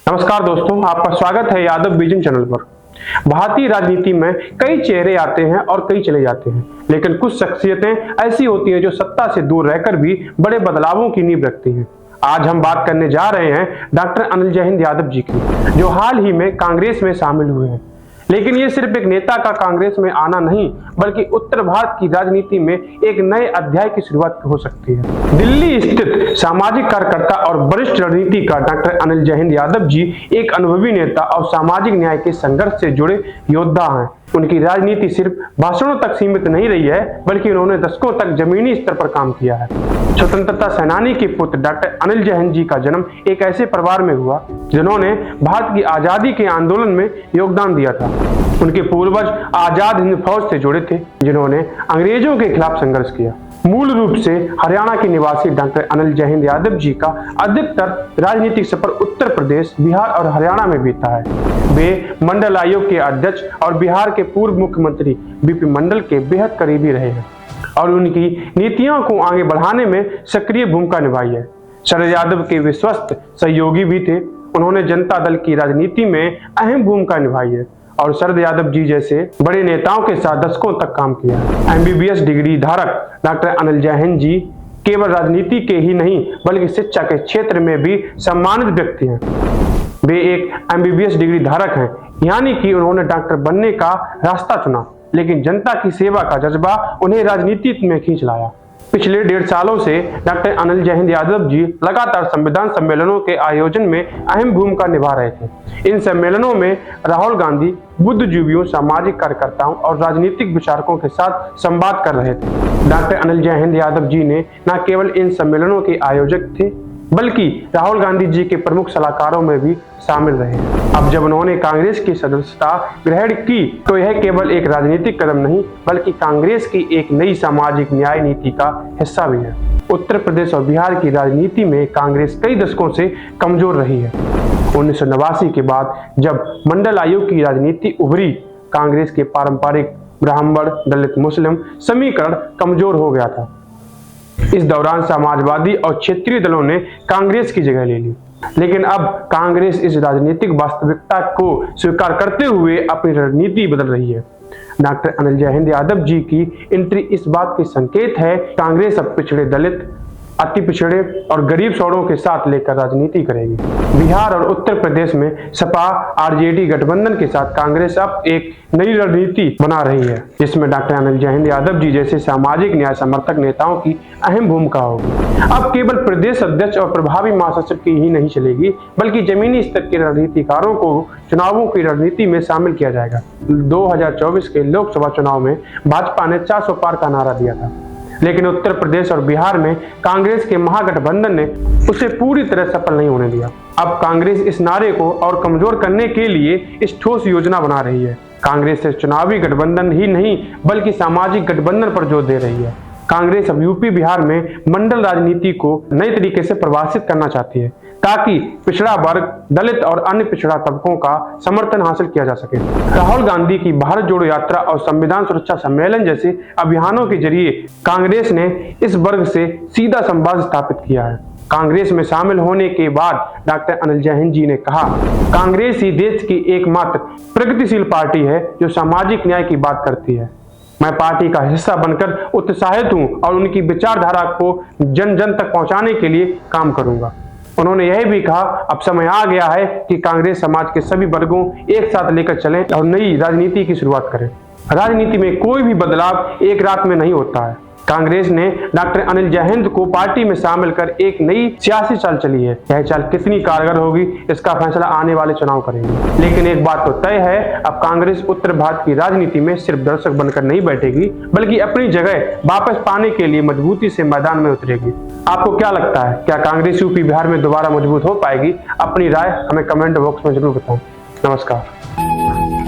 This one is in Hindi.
नमस्कार दोस्तों, आपका स्वागत है यादव विजन चैनल पर। भारतीय राजनीति में कई चेहरे आते हैं और कई चले जाते हैं, लेकिन कुछ शख्सियतें ऐसी होती हैं जो सत्ता से दूर रहकर भी बड़े बदलावों की नींव रखती हैं। आज हम बात करने जा रहे हैं डॉक्टर अनिल जैन यादव जी की, जो हाल ही में कांग्रेस में शामिल हुए हैं। लेकिन ये सिर्फ एक नेता का कांग्रेस में आना नहीं, बल्कि उत्तर भारत की राजनीति में एक नए अध्याय की शुरुआत हो सकती है। दिल्ली स्थित सामाजिक कार्यकर्ता और वरिष्ठ रणनीतिकार डॉक्टर अनिल जैन यादव जी एक अनुभवी नेता और सामाजिक न्याय के संघर्ष से जुड़े योद्धा हैं। उनकी राजनीति सिर्फ भाषणों तक सीमित नहीं रही है, बल्कि उन्होंने दशकों तक जमीनी स्तर पर काम किया है। स्वतंत्रता सेनानी के पुत्र डॉक्टर अनिल जैन जी का जन्म एक ऐसे परिवार में हुआ जिन्होंने भारत की आजादी के आंदोलन में योगदान दिया था। उनके पूर्वज आजाद हिंद फौज से जुड़े थे, जिन्होंने अंग्रेजों के खिलाफ संघर्ष किया। मूल रूप से हरियाणा के निवासी डॉक्टर अनिल जैन यादव जी का अधिकतर राजनीतिक सफर उत्तर प्रदेश, बिहार और हरियाणा में बीता है। वे मंडल आयोग के अध्यक्ष और बिहार के पूर्व मुख्यमंत्री बीपी मंडल के बेहद करीबी रहे हैं और उनकी नीतियों को आगे बढ़ाने में सक्रिय भूमिका निभाई है। शरद यादव के विश्वस्त सहयोगी भी थे। उन्होंने जनता दल की राजनीति में अहम भूमिका निभाई है और शरद यादव जी जैसे बड़े नेताओं के साथ दशकों तक काम किया है। एमबीबीएस डिग्री धारक डॉक्टर अनिल जैन जी केवल राजनीति के ही नहीं, बल्कि शिक्षा के क्षेत्र में भी सम्मानित व्यक्ति हैं। वे एक एमबीबीएस डिग्री धारक हैं, यानी कि उन्होंने डॉक्टर बनने का रास्ता चुना, लेकिन जनता की सेवा का जज्बा उन्हें राजनीति में खींच लाया। पिछले 1.5 सालों से डॉक्टर अनिल जैन यादव जी लगातार संविधान सम्मेलनों के आयोजन में अहम भूमिका निभा रहे थे। इन सम्मेलनों में राहुल गांधी, बुद्धिजीवियों, सामाजिक कार्यकर्ताओं और राजनीतिक विचारकों के साथ संवाद कर रहे थे। डॉक्टर अनिल जैन यादव जी ने न केवल इन सम्मेलनों के आयोजक थे, बल्कि राहुल गांधी जी के प्रमुख सलाहकारों में भी शामिल रहे। अब जब उन्होंने कांग्रेस की सदस्यता ग्रहण की, तो यह केवल एक राजनीतिक कदम नहीं, बल्कि कांग्रेस की एक नई सामाजिक न्याय नीति का हिस्सा भी है। उत्तर प्रदेश और बिहार की राजनीति में कांग्रेस कई दशकों से कमजोर रही है। 1989 के बाद जब मंडल आयोग की राजनीति उभरी, कांग्रेस के पारंपरिक ब्राह्मण, दलित, मुस्लिम समीकरण कमजोर हो गया था। इस दौरान समाजवादी और क्षेत्रीय दलों ने कांग्रेस की जगह ले ली, लेकिन अब कांग्रेस इस राजनीतिक वास्तविकता को स्वीकार करते हुए अपनी रणनीति बदल रही है। डॉक्टर अनिल जैन यादव जी की एंट्री इस बात के संकेत है कि कांग्रेस अब पिछड़े दलित, अति पिछड़े और गरीब सौड़ों के साथ लेकर राजनीति करेगी। बिहार और उत्तर प्रदेश में सपा आरजेडी गठबंधन के साथ कांग्रेस अब एक नई रणनीति बना रही है, जिसमें डॉक्टर अनिल जैन यादव जी जैसे सामाजिक न्याय समर्थक नेताओं की अहम भूमिका होगी। अब केवल प्रदेश अध्यक्ष और प्रभावी महासचिव की ही नहीं चलेगी, बल्कि जमीनी स्तर के रणनीतिकारों को चुनावों की रणनीति में शामिल किया जाएगा। 2024 के लोकसभा चुनाव में भाजपा ने 400 पार का नारा दिया था, लेकिन उत्तर प्रदेश और बिहार में कांग्रेस के महागठबंधन ने उसे पूरी तरह सफल नहीं होने दिया। अब कांग्रेस इस नारे को और कमजोर करने के लिए इस ठोस योजना बना रही है। कांग्रेस से चुनावी गठबंधन ही नहीं, बल्कि सामाजिक गठबंधन पर जोर दे रही है। कांग्रेस अब यूपी बिहार में मंडल राजनीति को नए तरीके से परिभाषित करना चाहती है, ताकि पिछड़ा वर्ग, दलित और अन्य पिछड़ा तबकों का समर्थन हासिल किया जा सके। राहुल गांधी की भारत जोड़ो यात्रा और संविधान सुरक्षा सम्मेलन जैसे अभियानों के जरिए कांग्रेस ने इस वर्ग से सीधा संवाद स्थापित किया है। कांग्रेस में शामिल होने के बाद डॉक्टर अनिल जैन जी ने कहा, कांग्रेस ही देश की एकमात्र प्रगतिशील पार्टी है जो सामाजिक न्याय की बात करती है। मैं पार्टी का हिस्सा बनकर उत्साहित हूं और उनकी विचारधारा को जन जन तक पहुंचाने के लिए काम करूंगा। उन्होंने यह भी कहा, अब समय आ गया है कि कांग्रेस समाज के सभी वर्गों एक साथ लेकर चलें और नई राजनीति की शुरुआत करें। राजनीति में कोई भी बदलाव एक रात में नहीं होता है। कांग्रेस ने डॉक्टर अनिल जैन को पार्टी में शामिल कर एक नई सियासी चाल चली है। यह चाल कितनी कारगर होगी, इसका फैसला आने वाले चुनाव करेंगे। लेकिन एक बात तो तय है, अब कांग्रेस उत्तर भारत की राजनीति में सिर्फ दर्शक बनकर नहीं बैठेगी, बल्कि अपनी जगह वापस पाने के लिए मजबूती से मैदान में उतरेगी। आपको क्या लगता है, क्या कांग्रेस यूपी बिहार में दोबारा मजबूत हो पाएगी? अपनी राय हमें कमेंट बॉक्स में जरूर बताएं। नमस्कार।